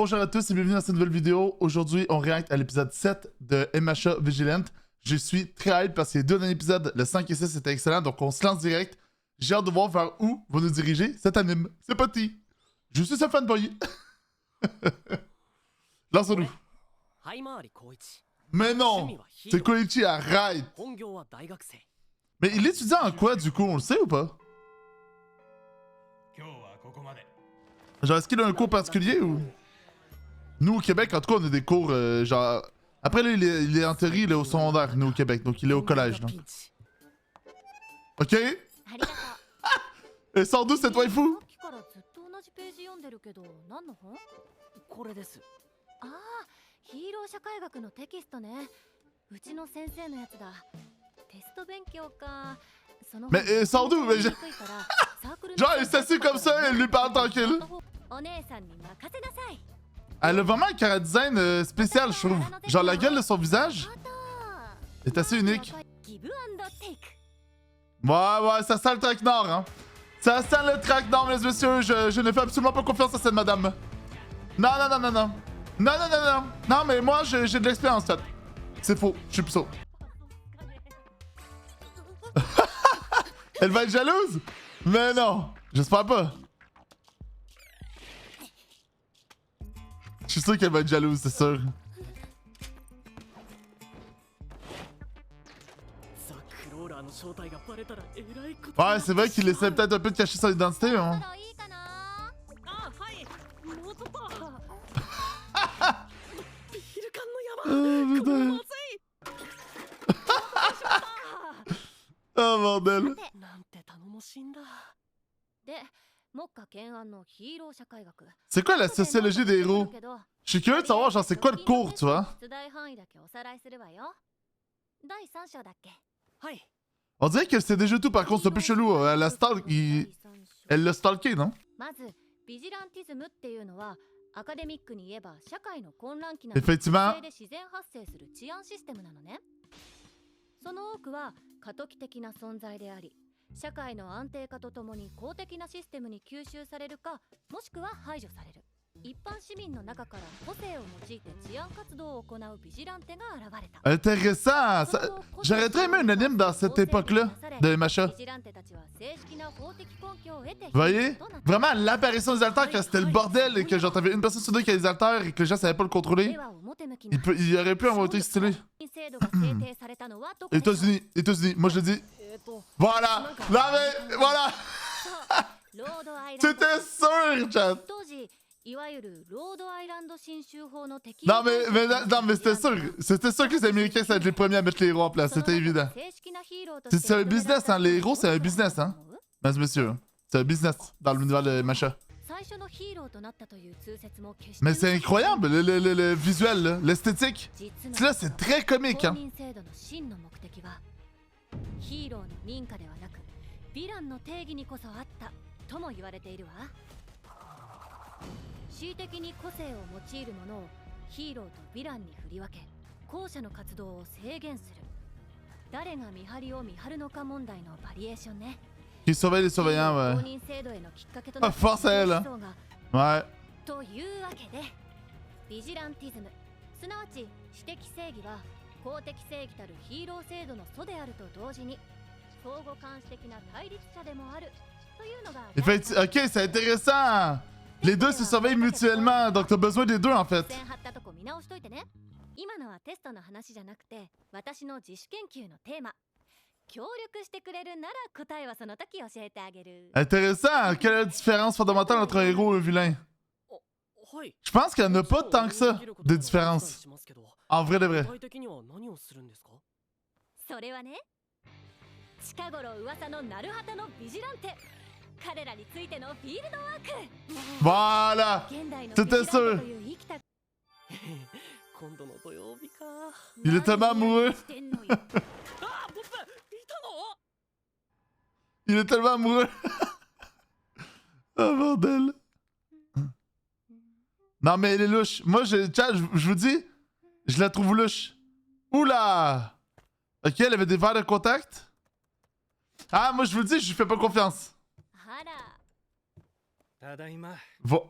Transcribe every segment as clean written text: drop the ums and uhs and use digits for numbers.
Bonjour à tous et bienvenue dans cette nouvelle vidéo. Aujourd'hui, on réacte à l'épisode 7 de MHA Vigilant. Je suis très hype parce que les deux derniers épisodes, le 5 et 6, c'était excellent, donc on se lance direct. J'ai hâte de voir vers où va nous diriger cet anime. C'est parti! Je suis un fanboy. Lance-nous. Mais non! C'est Koichi, arrête! Mais il étudie en quoi du coup, on le sait ou pas? Genre, est-ce qu'il a un cours particulier ou... Nous, au Québec, en tout cas, on a des cours, genre... Après, là, il est en théorie, il est au secondaire, nous, au Québec. Donc, il est au collège, là. OK? Et sort d'où cette waifu? Mais sort d'où? Mais genre, elle s'assied comme ça, elle lui parle tranquille. Elle a vraiment un cara design spécial, je trouve. Genre, la gueule de son visage est assez unique. Ouais, ça sent le traquenard, hein. Ça sent le traquenard, mesdames et messieurs. Je ne fais absolument pas confiance à cette madame. Non. Non, mais moi, j'ai de l'expérience, chat. C'est faux, je suis puceau. Elle va être jalouse? Mais non, j'espère pas. Je suis sûr qu'elle va être jalouse, c'est sûr. Ouais, c'est vrai qu'il essaie peut-être un peu de cacher son identité, hein. Oh, putain. Oh, bordel. C'est quoi la sociologie des héros? Je suis curieux de savoir, genre, c'est quoi le cours, tu vois? On dirait qu'elle sait déjà tout, par contre, c'est un peu chelou. Elle l'a stalké, non? Effectivement. Intéressant! J'aurais très aimé un anime dans cette époque-là de MHA. Vous voyez? Vraiment, l'apparition des alters quand c'était le bordel et que genre t'avais une personne sur deux qui a des alters et que les gens savaient pas le contrôler. Il aurait pu avoir été stylé. États-Unis, moi je le dis. Voilà! Non mais, voilà! C'était sûr, chat! Non mais c'était sûr que les Américains ça va être les premiers à mettre les héros en place, c'était évident. C'est un business, hein, les héros c'est un business, hein. Mesdames et messieurs, c'est un business dans l'univers de Masha. Mais c'est incroyable, le visuel, l'esthétique. Là, c'est très comique, hein. Qui surveille les surveillants, ouais. Ah, force à elle, hein. Ouais. Ok, c'est intéressant. Les deux se surveillent mutuellement, donc t'as besoin des deux en fait. Intéressant. Quelle est la différence fondamentale entre un héros et un vilain? Je pense qu'il n'y en a pas tant que ça de différence. En vrai de vrai. Voilà! C'était sûr! Il est tellement amoureux! Il est tellement amoureux! Oh bordel! Non mais elle est louche. Moi, je vous dis, je la trouve louche. Oula! Ok, elle avait des verres de contact. Ah, moi je vous le dis, je lui fais pas confiance. ただいま。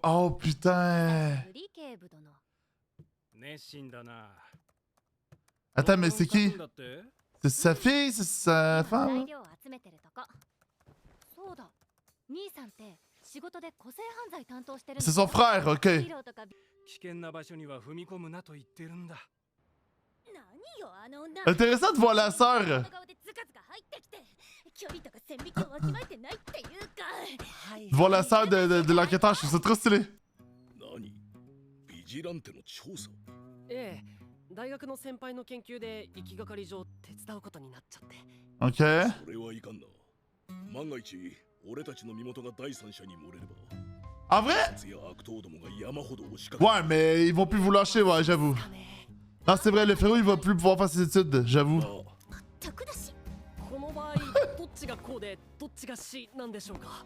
Oh putain. ブリ警部殿。熱心だな。 Attends, mais c'est qui? だって C'est sa fille? C'est sa 材 femme? 料を集めてるとこ。そうだ。兄さんって仕事で個性犯罪担当してるんだ C'est son frère, ヒ ok. ーローとか危険な場所には踏み込むなと言ってるんだ。何よあの女。 Intéressant de voir la sœur. 顔でズカズカ入ってきて距離とか線引きをわきまえてないっていうか。 De voir la sœur de l'enquêteur, je trouve ça trop stylé. 何ビジランテの調査ええ、大学の先輩の研究で行きがかり上手伝うことになっちゃって。 Ok. それはいかんな万が一俺たちの身元が第三者に漏れれば En vrai? つや悪党どもが山ほど押しかけ Ouais, mais ils vont plus vous lâcher, ouais, j'avoue. Non, c'est vrai, le frérot, il va plus pouvoir faire ses études, j'avoue. 全くだし。この場合、どっちがこうでどっちがしなんでしょうか。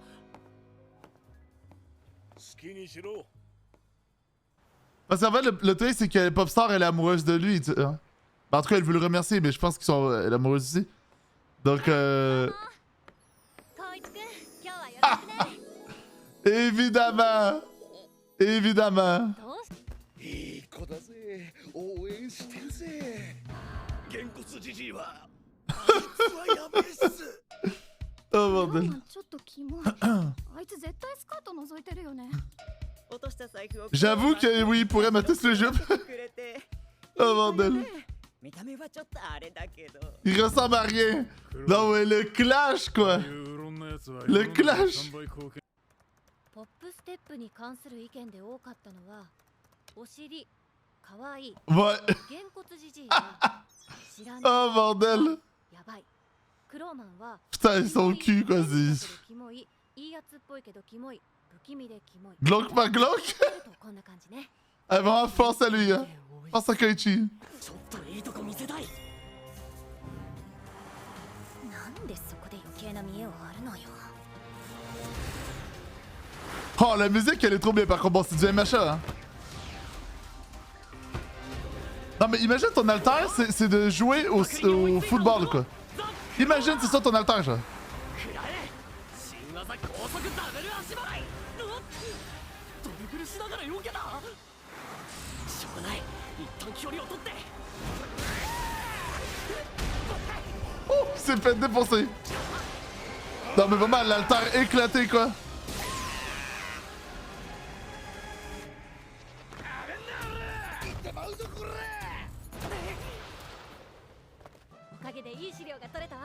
好きにしろ Parce qu'en fait, le truc, c'est que Popstar, elle est amoureuse de lui. Hein? Ben, en tout cas, elle veut le remercier, mais je pense elle est amoureuse aussi. Donc, 光一くん、今日はよろしくね。 évidemment! Évidemment! どうしいい子だぜ応援してるぜげんこつじじいはあいつはやべえっす Oh bordel. ちょっとキモい。あいつ絶対スカート覗いてるよね。 J'avoue que oui, il pourrait mettre tous les jupes. Oh bordel. 見た目はちょっとあれだけど Il ressemble à rien. Non, mais le clash, quoi. Le clash. ポップステップに関する意見で多かったのは、お尻、かわいい、 Ouais. げんこつじじいは知らない。 Oh bordel. やばい。クローマンは Putain, ils sont cul, quoi. C'est... キモい、いいやつっぽいけどキモい、不気味でキモい。 Glock pas Glock. こんな感じね。 Elle vraiment pense à lui, hein. Pense à Koichi. ちょっといいとこ見せたい。なんでそこで余計な見栄を張るのよ。 Oh, la musique, elle est trop bien, par contre. Bon, c'est du MHA, hein. Non, mais imagine ton alter, c'est de jouer au football, quoi. Imagine, c'est ça ton alter, genre. 食らえ。新技高速ダブル足払い。ドリブルしながら避けた。しょうがない。一旦距離を取って。 Oh, il s'est fait défoncer. Non, mais vraiment, l'alter éclaté, quoi. おかげでいい資料が取れたわ。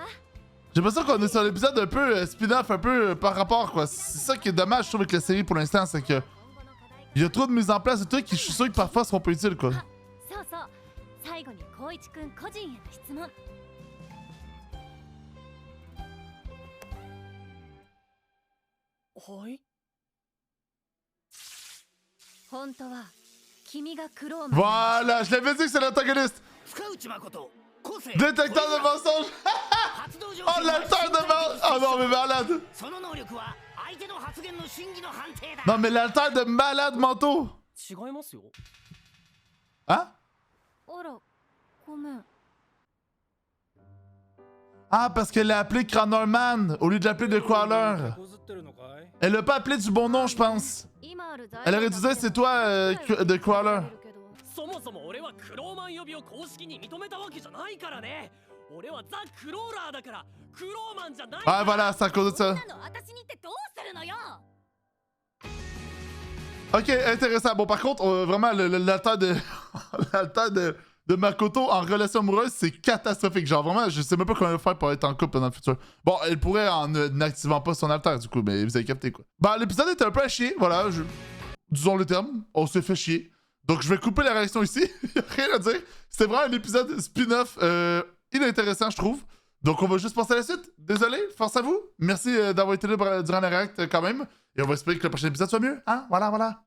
J'ai l'impression qu'on est sur l'épisode un peu spin-off, un peu par rapport, quoi. C'est ça qui est dommage, je trouve, avec la série pour l'instant, c'est que... 今後の課題 Il y a trop de mise en place de trucs qui, je suis sûr que parfois seront pas utiles, quoi. そうそう。最後に光一くん個人への質問。はい。本当は君がクローマン。 Voilà, je l'avais dit que c'est l'antagoniste. 深内誠個性 Détecteur de mensonges. 発動条 Oh, 件は l'alter de mensonges. Oh non, mais malade. その能力は相手の発言の真偽の判定だ Non, mais l'alter de malade mentaux. 違いますよ。 Hein? あら、ごめん。 Ah, parce qu'elle l'a appelé Cranorman au lieu de l'appeler de Crawler. こずってるのかい Elle l'a pas appelé du bon nom, je pense. 今ある材 Elle 料 aurait dû dire c'est toi de Crawler. そもそも俺はクローマン呼びを公式に認めたわけじゃないからね。俺はザ・クローラーだからクローマンじゃない。 Ouais, voilà, c'est à cause de ça. なの私にってどうするのよ。 Ok, intéressant. Bon, par contre, vraiment, l'alter de... l'alter de Makoto en relation amoureuse, c'est catastrophique. Genre, vraiment, je sais même pas comment elle va faire pour être en couple dans le futur. Bon, elle pourrait en n'activant pas son alter, du coup, mais vous avez capté, quoi. Bah, l'épisode était un peu à chier, voilà. Disons le terme, on s'est fait chier. Donc, je vais couper la réaction ici. Rien à dire. C'était vraiment un épisode spin-off inintéressant, je trouve. Donc, on va juste passer à la suite. Désolé, force à vous. Merci d'avoir été là durant la réact quand même. Et on va espérer que le prochain épisode soit mieux. Hein? Voilà, voilà.